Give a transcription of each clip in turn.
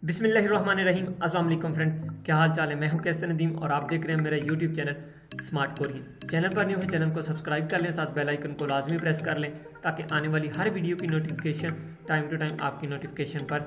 बिस्मिल्लाहिर्रहमानिर्रहीम। अस्सलाम वालेकुम फ्रेंड्स, क्या हाल चाल है। मैं हूं कैसे नदीम और आप देख रहे हैं मेरा YouTube channel smart Korean. Channel पर न्यू है, चैनल को सब्सक्राइब कर लें, साथ बेल आइकन को लाजमी प्रेस कर लें ताकि आने वाली हर वीडियो की नोटिफिकेशन टाइम टू टाइम आपकी नोटिफिकेशन पर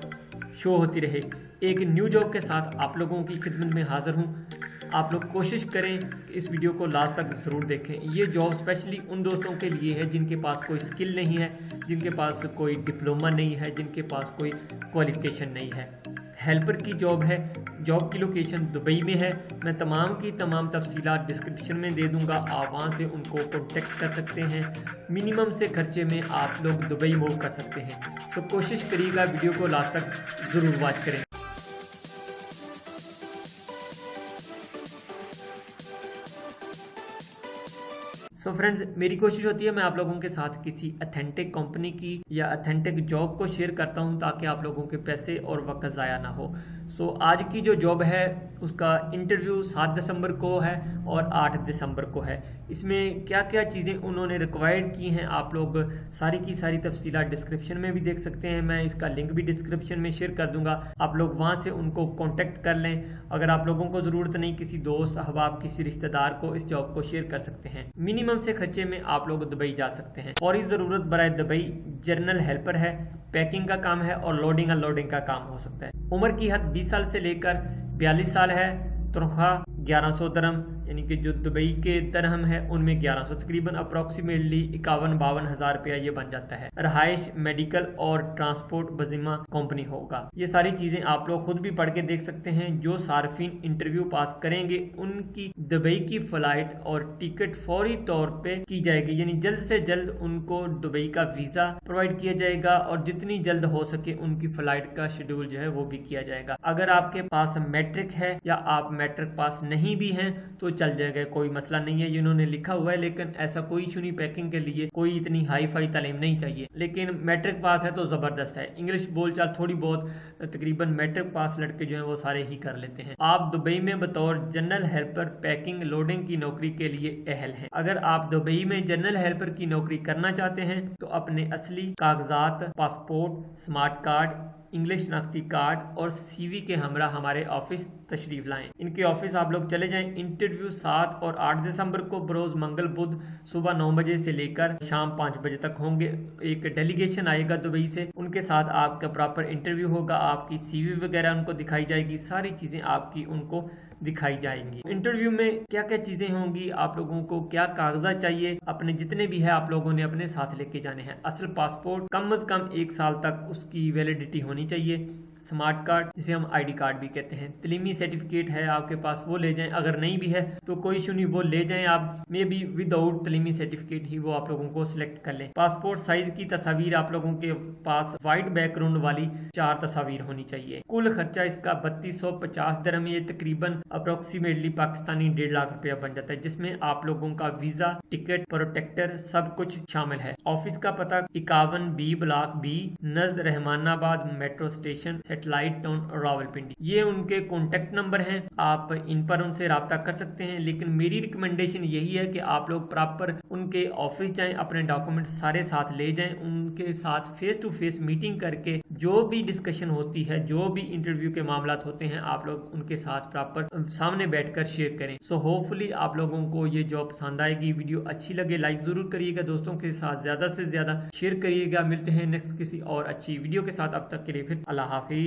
शो होती रहे। एक न्यू जॉब के साथ आप लोगों की खिदमत में हाजिर हूँ। आप लोग कोशिश करें कि इस वीडियो को लास्ट तक ज़रूर देखें। ये जॉब स्पेशली उन दोस्तों के लिए है जिनके पास कोई स्किल नहीं है, जिनके पास कोई डिप्लोमा नहीं है, जिनके पास कोई क्वालिफिकेशन नहीं है। हेल्पर की जॉब है। जॉब की लोकेशन दुबई में है। मैं तमाम की तमाम तफसीलात डिस्क्रिप्शन में दे दूंगा, आप वहां से उनको कॉन्टेक्ट कर सकते हैं। मिनिमम से खर्चे में आप लोग दुबई मूव कर सकते हैं। सो कोशिश करिएगा वीडियो को लास्ट तक ज़रूर वॉच करें। सो फ्रेंड्स, मेरी कोशिश होती है मैं आप लोगों के साथ किसी अथेंटिक कंपनी की या अथेंटिक जॉब को शेयर करता हूं ताकि आप लोगों के पैसे और वक्त ज़ाया ना हो। सो आज की जो जॉब है उसका इंटरव्यू 7 दिसंबर को है और 8 दिसंबर को है। इसमें क्या क्या चीज़ें उन्होंने रिक्वायर्ड की हैं आप लोग सारी की सारी तफसीलात डिस्क्रिप्शन में भी देख सकते हैं। मैं इसका लिंक भी डिस्क्रिप्शन में शेयर कर दूंगा, आप लोग वहां से उनको कॉन्टेक्ट कर लें। अगर आप लोगों को ज़रूरत नहीं, किसी दोस्त अहबाब किसी रिश्तेदार को इस जॉब को शेयर कर सकते हैं। मिनिमम से खर्चे में आप लोग दुबई जा सकते हैं। फौरी ज़रूरत बराए दुबई जनरल हेल्पर है। पैकिंग का काम है और लोडिंग अनलोडिंग का काम हो सकता है। उम्र की हद 20 साल से लेकर 42 साल है। तनख्वाह 1100 दरहम, यानी कि जो दुबई के दरहम है उनमें 1100 तकरीबन अप्रोक्सीमेटली 51-52 हज़ार रुपया ये बन जाता है। रहाइश, मेडिकल और ट्रांसपोर्ट बजिमा कंपनी होगा। ये सारी चीज़ें आप लोग खुद भी पढ़ के देख सकते हैं। जो सार्फिन इंटरव्यू पास करेंगे उनकी दुबई की फ़्लाइट और टिकट फौरी तौर पे की जाएगी, यानी जल्द से जल्द उनको दुबई का वीज़ा प्रोवाइड किया जाएगा और जितनी जल्द हो सके उनकी फ़्लाइट का शेड्यूल जो है वो भी किया जाएगा। अगर आपके पास मैट्रिक है या आप मैट्रिक पास नहीं भी हैं तो चल जाएगा, कोई मसला नहीं है। इन्होंने लिखा हुआ है, लेकिन ऐसा कोई इशू नहीं। पैकिंग के लिए कोई इतनी हाई फाई तालीम नहीं चाहिए, लेकिन मैट्रिक पास है तो ज़बरदस्त है। इंग्लिश बोलचाल थोड़ी बहुत तकरीबन मैट्रिक पास लड़के जो हैं वो सारे ही कर लेते हैं। आप दुबई में बतौर जनरल हेल्पर पैकिंग लोडिंग की नौकरी के लिए अहल हैं। अगर आप दुबई में जनरल हेल्पर की नौकरी करना चाहते हैं तो अपने असली कागजात, पासपोर्ट, स्मार्ट कार्ड, इंग्लिश शनाख्ती कार्ड और सीवी के हमरा हमारे ऑफिस तशरीफ लाएं। इनके ऑफिस आप लोग चले जाएं। इंटरव्यू 7 और 8 दिसंबर को बरोज मंगल बुध सुबह 9 बजे से लेकर शाम 5 बजे तक होंगे। एक डेलीगेशन आएगा दुबई से, उनके साथ आपका प्रॉपर इंटरव्यू होगा। आपकी सीवी वगैरह उनको दिखाई जाएगी, सारी चीजें आपकी उनको दिखाई जाएंगी। इंटरव्यू में क्या क्या चीजें होंगी, आप लोगों को क्या कागजात चाहिए, अपने जितने भी है आप लोगों ने अपने साथ लेके जाने हैं। असल पासपोर्ट कम से कम 1 साल तक उसकी वैलिडिटी होनी चाहिए। स्मार्ट कार्ड जिसे हम आईडी कार्ड भी कहते हैं। तलीमी सर्टिफिकेट है आपके पास वो ले जाएं, अगर नहीं भी है तो कोई इशू नहीं, वो ले जाएं आप। मे बी विदाउट तलीमी सर्टिफिकेट ही वो आप लोगों को सिलेक्ट कर लें। पासपोर्ट साइज की तस्वीर आप लोगों के पास वाइट बैकग्राउंड वाली 4 तस्वीर होनी चाहिए। कुल खर्चा इसका 3250 दरहम, ये तकरीबन अप्रोक्सीमेटली पाकिस्तानी 1.5 लाख रुपया बन जाता है, जिसमें आप लोगों का वीजा, टिकट, प्रोटेक्टर सब कुछ शामिल है। ऑफिस का पता 51B ब्लॉक B नज़द Rehmanabad metro station, satellite town Rawalpindi. ये उनके कॉन्टेक्ट नंबर हैं, आप इन पर उनसे रब्ता कर सकते हैं। लेकिन मेरी रिकमेंडेशन यही है कि आप लोग प्रॉपर उनके ऑफिस जाएं, अपने डॉक्यूमेंट सारे साथ ले जाएं, उनके साथ फेस टू फेस मीटिंग करके जो भी डिस्कशन होती है, जो भी इंटरव्यू के मामला होते हैं, आप लोग उनके साथ प्रॉपर सामने बैठकर शेयर करें। सो होपफुली आप लोगों को ये जॉब पसंद आएगी। वीडियो अच्छी लगे लाइक जरूर करिएगा, दोस्तों के साथ ज्यादा से ज्यादा शेयर करिएगा। मिलते हैं नेक्स्ट किसी और अच्छी वीडियो के साथ, अब तक के लिए फिर अल्लाह हाफिज।